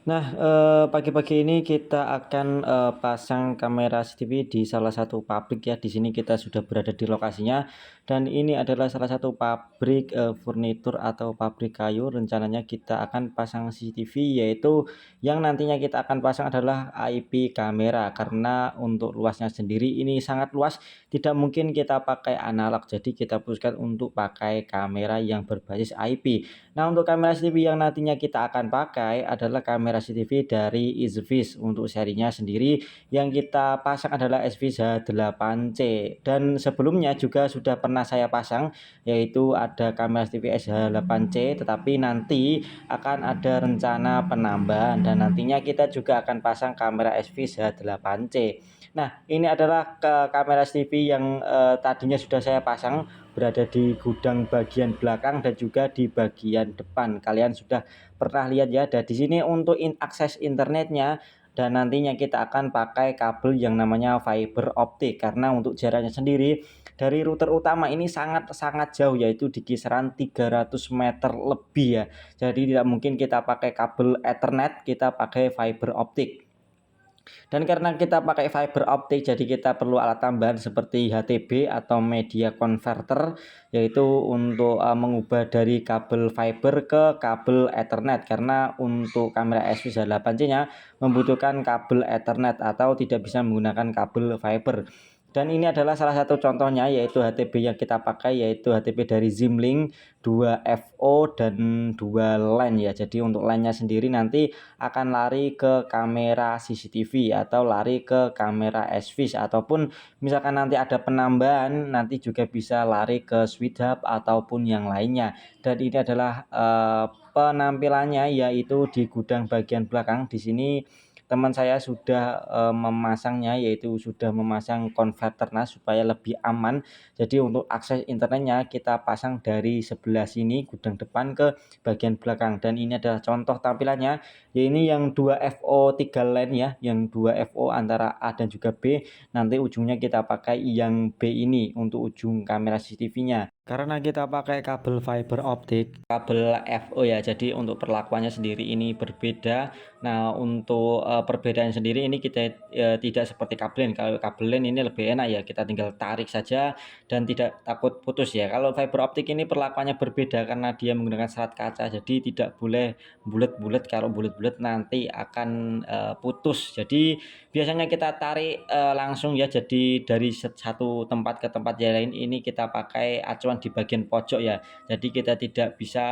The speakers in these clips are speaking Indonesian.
Nah, pagi-pagi ini kita akan, pasang kamera CCTV di salah satu pabrik ya. Di sini kita sudah berada di lokasinya dan ini adalah salah satu pabrik, furnitur atau pabrik kayu. Rencananya kita akan pasang CCTV, yaitu yang nantinya kita akan pasang adalah IP kamera karena untuk luasnya sendiri ini sangat luas, tidak mungkin kita pakai analog. Jadi kita putuskan untuk pakai kamera yang berbasis IP. Nah, untuk kamera CCTV yang nantinya kita akan pakai adalah kamera CCTV dari Izzvis. Untuk serinya sendiri yang kita pasang adalah Izzvis H8C dan sebelumnya juga sudah pernah saya pasang, yaitu ada kamera CCTV SH8C, tetapi nanti akan ada rencana penambahan dan nantinya kita juga akan pasang kamera Izzvis H8C. Nah, ini adalah kamera CCTV yang tadinya sudah saya pasang berada di gudang bagian belakang dan juga di bagian depan. Kalian sudah pernah lihat ya. Dan di sini untuk akses internetnya dan nantinya kita akan pakai kabel yang namanya fiber optik karena untuk jaraknya sendiri dari router utama ini sangat-sangat jauh, yaitu di kisaran 300 meter lebih ya. Jadi tidak mungkin kita pakai kabel Ethernet, kita pakai fiber optik. Dan karena kita pakai fiber optik, jadi kita perlu alat tambahan seperti HTB atau media converter, yaitu untuk mengubah dari kabel fiber ke kabel Ethernet. Karena untuk kamera SVS8C-nya membutuhkan kabel Ethernet atau tidak bisa menggunakan kabel fiber. Dan ini adalah salah satu contohnya, yaitu HTB yang kita pakai, yaitu HTB dari Zimlink 2FO dan 2 line ya. Jadi untuk line-nya sendiri nanti akan lari ke kamera CCTV atau lari ke kamera SVIS, ataupun misalkan nanti ada penambahan nanti juga bisa lari ke switch hub ataupun yang lainnya. Dan ini adalah penampilannya, yaitu di gudang bagian belakang. Di sini teman saya sudah memasangnya, yaitu sudah memasang konverter NAS supaya lebih aman. Jadi untuk akses internetnya kita pasang dari sebelah sini gudang depan ke bagian belakang, dan ini adalah contoh tampilannya. Ya, ini yang 2FO 3 line ya, yang 2FO antara A dan juga B. Nanti ujungnya kita pakai yang B ini untuk ujung kamera CCTV-nya. Karena kita pakai kabel fiber optik, kabel FO ya, jadi untuk perlakuannya sendiri ini berbeda. Nah, untuk perbedaan sendiri ini kita tidak seperti kabel LAN. Kalau kabel LAN ini lebih enak ya, kita tinggal tarik saja dan tidak takut putus ya. Kalau fiber optik ini perlakuannya berbeda karena dia menggunakan serat kaca, jadi tidak boleh bulat-bulat. Kalau bulat-bulat nanti akan putus. Jadi biasanya kita tarik langsung ya, jadi dari satu tempat ke tempat yang lain ini kita pakai acuan di bagian pojok ya. Jadi kita tidak bisa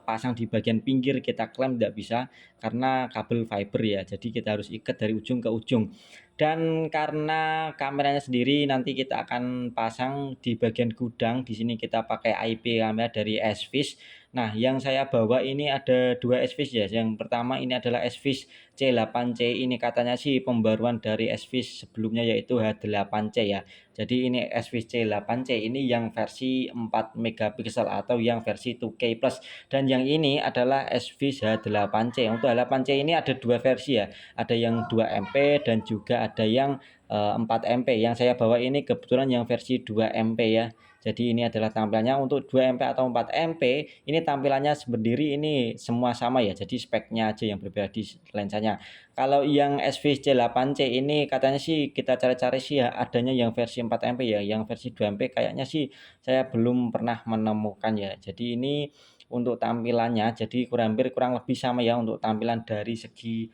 pasang di bagian pinggir, kita klem tidak bisa karena kabel fiber ya. Jadi kita harus ikat dari ujung ke ujung. Dan karena kameranya sendiri nanti kita akan pasang di bagian gudang, di sini kita pakai IP kamera dari SVIS. Nah, yang saya bawa ini ada dua SVIS ya. Yang pertama ini adalah SVIS C8C, ini katanya sih pembaruan dari SVIS sebelumnya, yaitu H8C ya. Jadi ini SVIS C8C ini yang versi 4 megapiksel atau yang versi 2K plus, dan yang ini adalah SVIS H8C. Untuk H8C ini ada dua versi ya, ada yang 2MP dan juga ada yang 4MP. Yang saya bawa ini kebetulan yang versi 2MP ya. Jadi ini adalah tampilannya. Untuk 2MP atau 4MP ini tampilannya sendiri ini semua sama ya. Jadi speknya aja yang berbeda di lensanya. Kalau yang SVIS C8C ini katanya sih kita cari-cari sih ya adanya yang versi 4MP ya. Yang versi 2MP kayaknya sih saya belum pernah menemukan ya. Jadi ini untuk tampilannya jadi kurang lebih sama ya untuk tampilan dari segi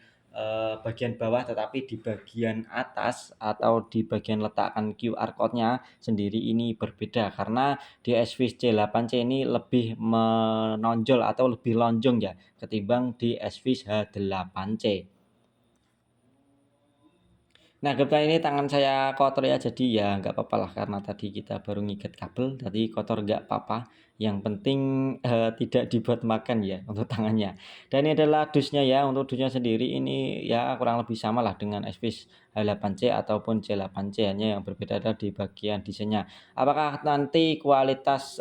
bagian bawah, tetapi di bagian atas atau di bagian letakkan QR code-nya sendiri ini berbeda karena di SVIS C8C ini lebih menonjol atau lebih lonjong ya ketimbang di SVIS H8C. Nah, kebetulan ini tangan saya kotor ya, jadi ya nggak apa-apa lah karena tadi kita baru ngikat kabel, tadi kotor nggak apa-apa. Yang penting tidak dibuat makan ya untuk tangannya. Dan ini adalah dusnya ya, untuk dusnya sendiri ini ya kurang lebih sama lah dengan SVIS H8C ataupun C8C, hanya yang berbeda adalah di bagian desainnya. Apakah nanti kualitas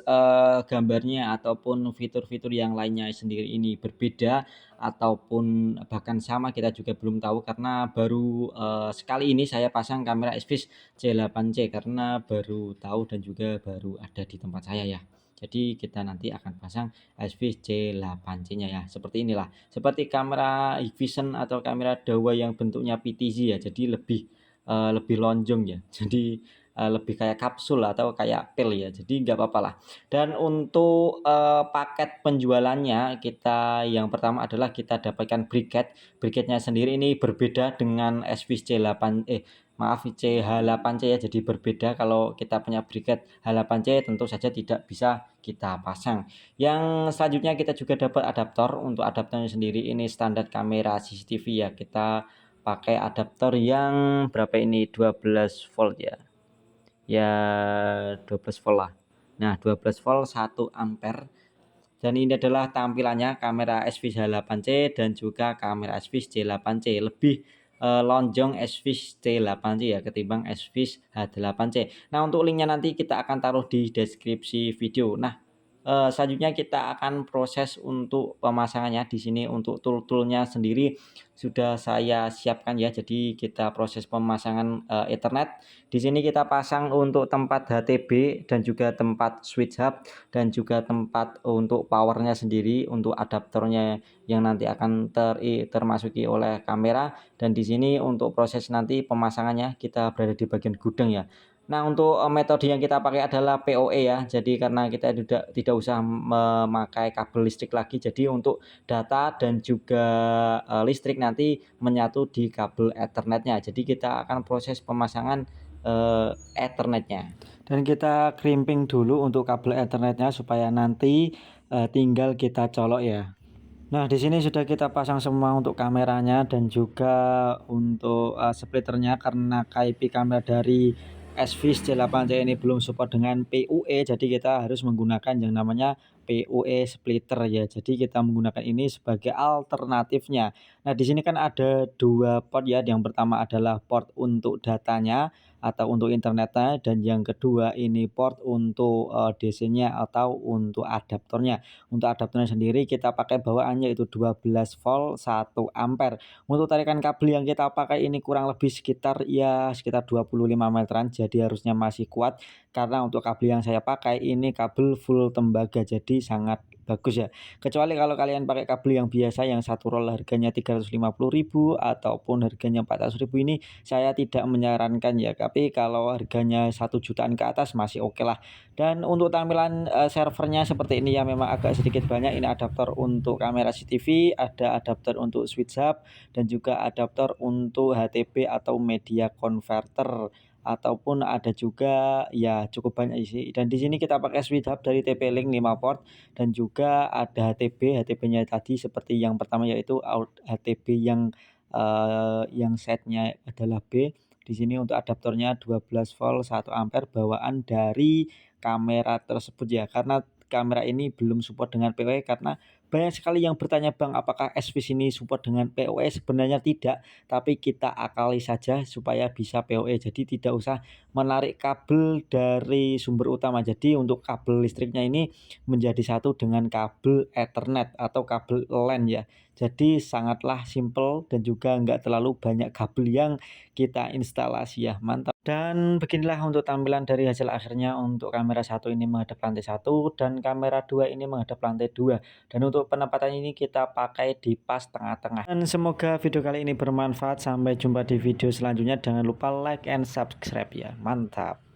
gambarnya ataupun fitur-fitur yang lainnya sendiri ini berbeda ataupun bahkan sama, kita juga belum tahu karena baru sekali ini saya pasang kamera SVIS C8C karena baru tahu dan juga baru ada di tempat saya ya. Jadi kita nanti akan pasang Swiss C8C nya ya, seperti inilah, seperti kamera Hikvision atau kamera Dahua yang bentuknya PTZ ya, jadi lebih lonjong ya, jadi lebih kayak kapsul atau kayak pil ya, jadi nggak apa-apa lah. Dan untuk paket penjualannya, kita yang pertama adalah kita dapatkan briket. Briketnya sendiri ini berbeda dengan Swiss C8 maaf CH8C ya, jadi berbeda. Kalau kita punya briket H8C tentu saja tidak bisa kita pasang. Yang selanjutnya kita juga dapat adaptor. Untuk adaptornya sendiri ini standar kamera CCTV ya, kita pakai adaptor yang berapa ini, 12 volt ya, 12 volt lah. Nah 12 volt 1 ampere. Dan ini adalah tampilannya kamera Swiss H8C dan juga kamera Swiss C8C, lebih lonjong Swiss C8C ya ketimbang Swiss H8C. Nah untuk linknya nanti kita akan taruh di deskripsi video. Nah selanjutnya kita akan proses untuk pemasangannya. Di sini untuk tool-toolnya sendiri sudah saya siapkan ya. Jadi kita proses pemasangan Ethernet. Di sini kita pasang untuk tempat HTB dan juga tempat switch hub dan juga tempat untuk powernya sendiri, untuk adaptornya yang nanti akan termasuki oleh kamera. Dan di sini untuk proses nanti pemasangannya kita berada di bagian gudang ya. Nah untuk metode yang kita pakai adalah PoE ya, jadi karena kita tidak usah memakai kabel listrik lagi, jadi untuk data dan juga listrik nanti menyatu di kabel Ethernetnya. Jadi kita akan proses pemasangan Ethernetnya, dan kita crimping dulu untuk kabel Ethernetnya supaya nanti tinggal kita colok ya. Nah, di sini sudah kita pasang semua untuk kameranya dan juga untuk splitternya, karena IP kamera dari Swiss C8C ini belum support dengan PoE, jadi kita harus menggunakan yang namanya PoE splitter ya. Jadi kita menggunakan ini sebagai alternatifnya. Nah, di sini kan ada dua port ya. Yang pertama adalah port untuk datanya atau untuk internetnya, dan yang kedua ini port untuk DC-nya atau untuk adaptornya. Untuk adaptornya sendiri kita pakai bawaannya itu 12 volt 1 ampere. Untuk tarikan kabel yang kita pakai ini kurang lebih sekitar 25 meteran, jadi harusnya masih kuat, karena untuk kabel yang saya pakai ini kabel full tembaga, jadi sangat bagus ya. Kecuali kalau kalian pakai kabel yang biasa yang satu roll harganya 350.000 ataupun harganya 400.000, ini saya tidak menyarankan ya. Tapi kalau harganya 1 jutaan ke atas masih oke lah. Dan untuk tampilan servernya seperti ini ya, memang agak sedikit banyak. Ini adaptor untuk kamera CCTV, ada adaptor untuk switch hub, dan juga adaptor untuk HTB atau media converter, ataupun ada juga ya cukup banyak sih. Dan di sini kita pakai switch hub dari TP-Link 5 port, dan juga ada HTB-nya tadi seperti yang pertama, yaitu HTB yang setnya adalah B. Di sini untuk adaptornya 12 volt 1 ampere bawaan dari kamera tersebut ya, karena kamera ini belum support dengan PoE. Karena banyak sekali yang bertanya, "Bang, apakah Swiss ini support dengan PoE?" Sebenarnya tidak, tapi kita akali saja supaya bisa PoE. Jadi tidak usah menarik kabel dari sumber utama. Jadi untuk kabel listriknya ini menjadi satu dengan kabel Ethernet atau kabel LAN ya. Jadi sangatlah simple dan juga enggak terlalu banyak kabel yang kita instalasi ya, mantap. Dan beginilah untuk tampilan dari hasil akhirnya. Untuk kamera satu ini menghadap lantai 1 dan kamera 2 ini menghadap lantai 2. Dan untuk penempatan ini kita pakai di pas tengah-tengah. Dan semoga video kali ini bermanfaat. Sampai jumpa di video selanjutnya. Jangan lupa like and subscribe ya. Mantap.